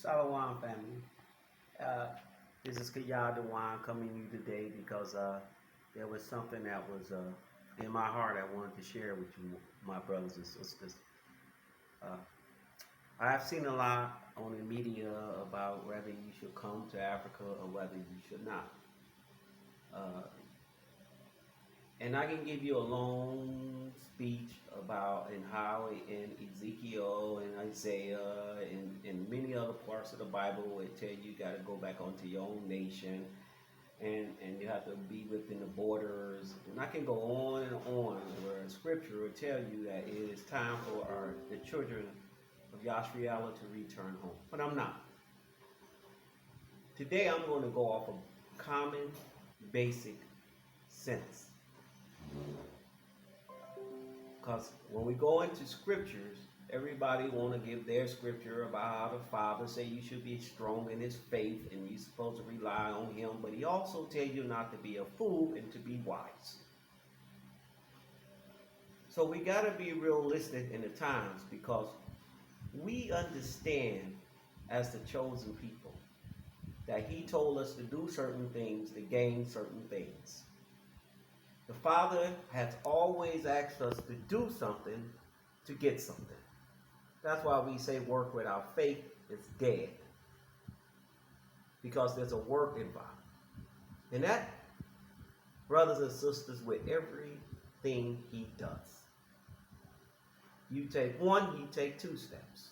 Shalom family. Uh, this is Kayad Dewan coming to you today because there was something that was in my heart I wanted to share with you, my brothers and sisters. Uh, I've seen a lot on the media about whether you should come to Africa or whether you should not. Uh, and I can give you a long speech about and how in Ezekiel and Isaiah and many other parts of the Bible it tell you got to go back onto your own nation and you have to be within the borders. And I can go on and on where scripture will tell you that it is time for the children of Yashriela to return home. But I'm not. Today I'm going to go off of common basic sense. Because when we go into scriptures, everybody want to give their scripture about how the Father say you should be strong in his faith and you're supposed to rely on him. But he also tell you not to be a fool and to be wise. So we got to be realistic in the times because we understand as the chosen people that he told us to do certain things to gain certain things. The Father has always asked us to do something to get something. That's why we say work without faith is dead. Because there's a work involved. And that, brothers and sisters, with everything he does. You take one, he take two steps.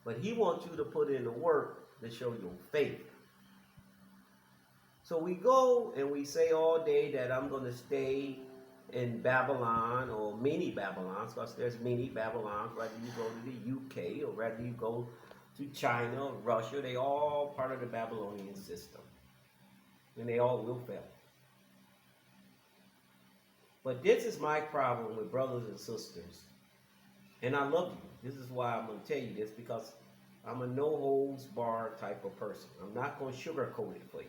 But he wants you to put in the work to show your faith. So we go and we say all day that I'm going to stay in Babylon or many Babylons, because there's many Babylons, whether you go to the UK or whether you go to China or Russia, they all part of the Babylonian system. And they all will fail. But this is my problem with brothers and sisters. And I love you. This is why I'm going to tell you this, because I'm a no-holds-barred type of person. I'm not going to sugarcoat it for you.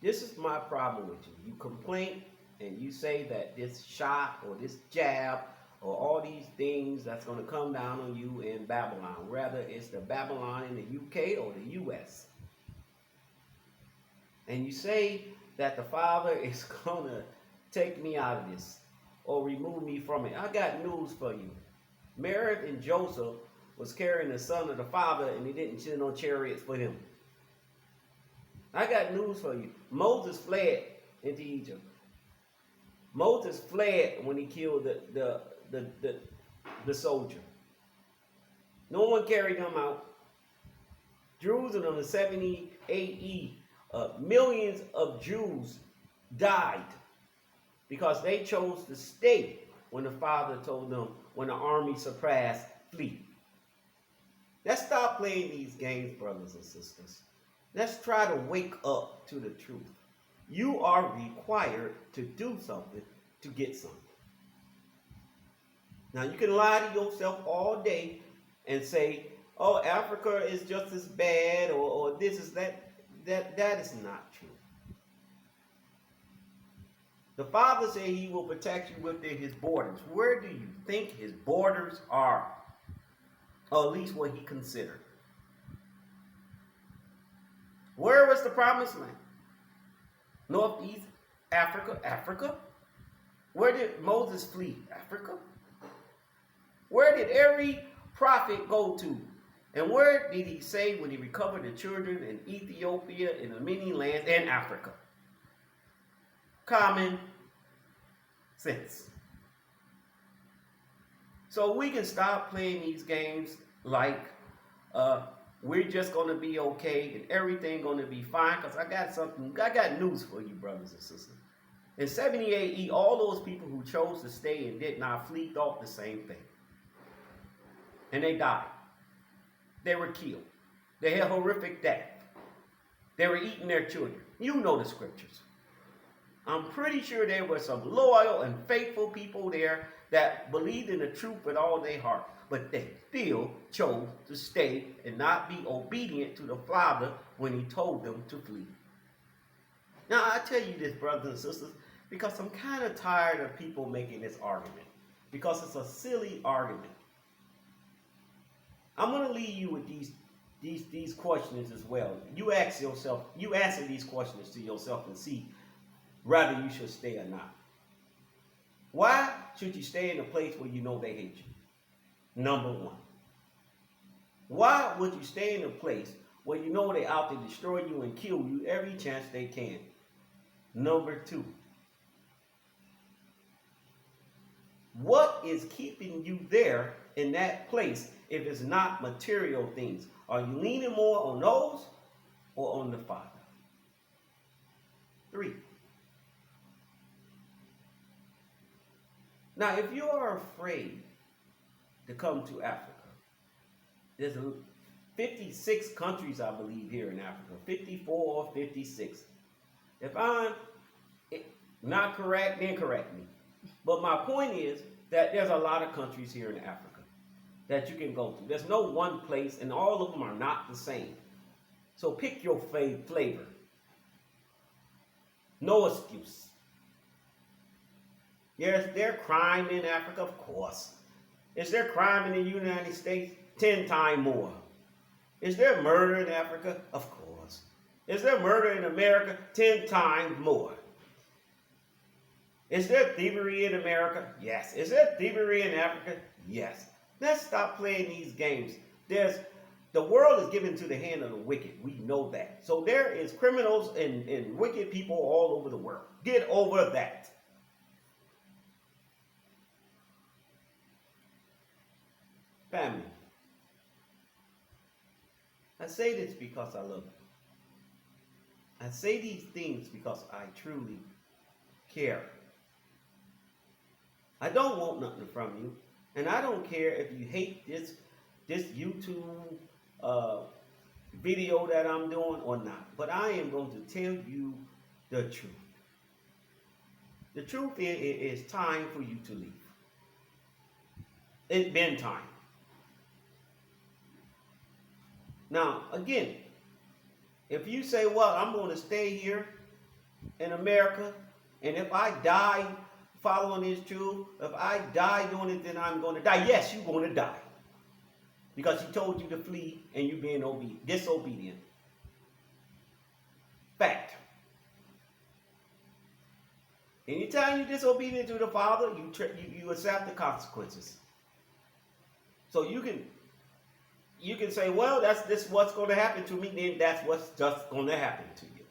This is my problem with you. You complain and you say that this shot or this jab or all these things that's going to come down on you in Babylon, whether it's the Babylon in the UK or the US. And you say that the Father is going to take me out of this or remove me from it. I got news for you. Mary and Joseph was carrying the son of the Father and they didn't send no chariots for him. I got news for you. Moses fled into Egypt. Moses fled when he killed the soldier. No one carried him out. Jerusalem in 70 AE, millions of Jews died because they chose to stay when the Father told them, when the army surpassed, flee. Let's stop playing these games, brothers and sisters. Let's try to wake up to the truth. You are required to do something to get something. Now, you can lie to yourself all day and say, oh, Africa is just as bad or this is that. That is not true. The Father said he will protect you within his borders. Where do you think his borders are? Or at least what he considered. Where was the promised land? Northeast Africa, Africa? Where did Moses flee? Africa? Where did every prophet go to? And where did he say when he recovered the children in Ethiopia, in the many lands, and Africa? Common sense. So we can stop playing these games like we're just going to be okay and everything going to be fine, because I got news for you, brothers and sisters. In 70 AE, all those people who chose to stay and did not flee thought the same thing. And they died. They were killed. They had horrific death. They were eating their children. You know the scriptures. I'm pretty sure there were some loyal and faithful people there that believed in the truth with all their heart. But they still chose to stay and not be obedient to the Father when he told them to flee. Now, I tell you this, brothers and sisters, because I'm kind of tired of people making this argument. Because it's a silly argument. I'm going to leave you with these questions as well. You ask yourself, you answer these questions to yourself and see whether you should stay or not. Why should you stay in a place where you know they hate you? Number one. Why would you stay in a place where you know they're out to destroy you and kill you every chance they can? Number two. What is keeping you there in that place if it's not material things? Are you leaning more on those or on the Father? 3. Now, if you are afraid to come to Africa, there's 56 countries, I believe, here in Africa. 54 or 56. If I'm not correct, then correct me. But my point is that there's a lot of countries here in Africa that you can go to. There's no one place, and all of them are not the same. So pick your flavor. No excuse. Is there crime in Africa? Of course. Is there crime in the United States? 10 times more. Is there murder in Africa? Of course. Is there murder in America? 10 times more. Is there thievery in America? Yes. Is there thievery in Africa? Yes. Let's stop playing these games. The world is given to the hand of the wicked. We know that. So there is criminals and wicked people all over the world. Get over that. Family. I say this because I love you. I say these things because I truly care. I don't want nothing from you. And I don't care if you hate this YouTube video that I'm doing or not. But I am going to tell you the truth. The truth is it's time for you to leave. It's been time. Now, again, if you say, well, I'm going to stay here in America, and if I die following this truth, if I die doing it, then I'm going to die. Yes, you're going to die. Because he told you to flee and you're being disobedient. Fact. Anytime you're disobedient to the Father, you accept the consequences. So you can say, well, this what's going to happen to me, then that's what's just going to happen to you.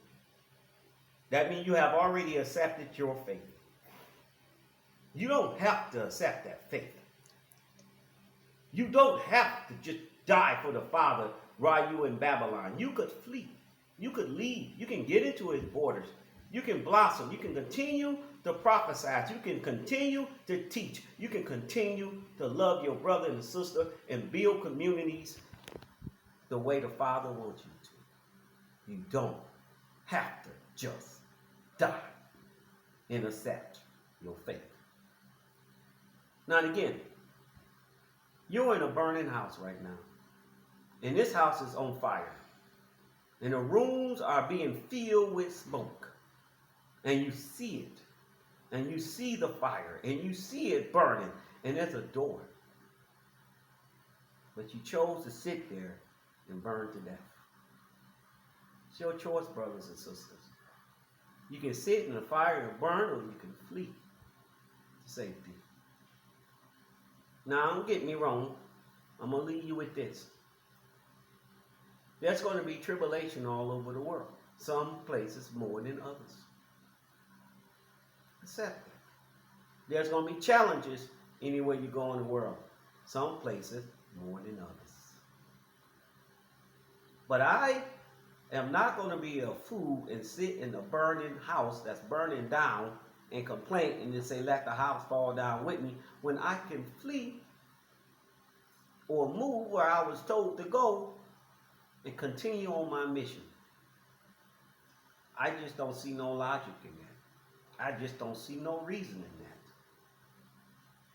That means you have already accepted your fate. You don't have to accept that fate. You don't have to just die for the Father while you're in Babylon. You could flee. You could leave. You can get into his borders. You can blossom. You can continue to prophesy. You can continue to teach. You can continue to love your brother and sister and build communities the way the Father wants you to. You don't have to just die and accept your fate. Now again, you're in a burning house right now. And this house is on fire. And the rooms are being filled with smoke. And you see it. And you see the fire. And you see it burning. And there's a door. But you chose to sit there and burn to death. It's your choice, brothers and sisters. You can sit in the fire and burn, or you can flee to safety. Now, don't get me wrong. I'm going to leave you with this. There's going to be tribulation all over the world. Some places more than others. Accept it. There's going to be challenges anywhere you go in the world. Some places more than others. But I am not going to be a fool and sit in a burning house that's burning down and complain and then say, let the house fall down with me, when I can flee or move where I was told to go and continue on my mission. I just don't see no logic in that. I just don't see no reason in that.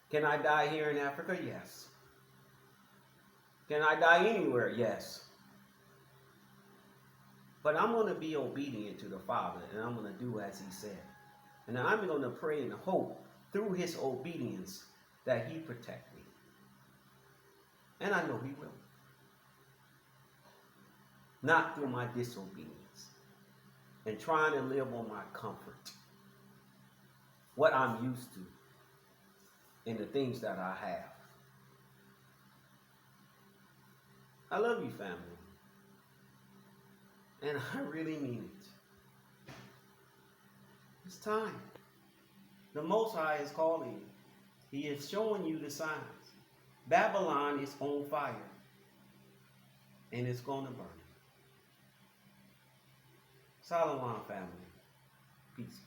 Can I die here in Africa? Yes. Can I die anywhere? Yes. But I'm going to be obedient to the Father, and I'm going to do as he said. And I'm going to pray and hope through his obedience that he protect me. And I know he will. not through my disobedience, and trying to live on my comfort, what I'm used to, and the things that I have. I love you, family. And I really mean it. It's time. The Most High is calling you. He is showing you the signs. Babylon is on fire. And it's going to burn. Salawam, family. Peace.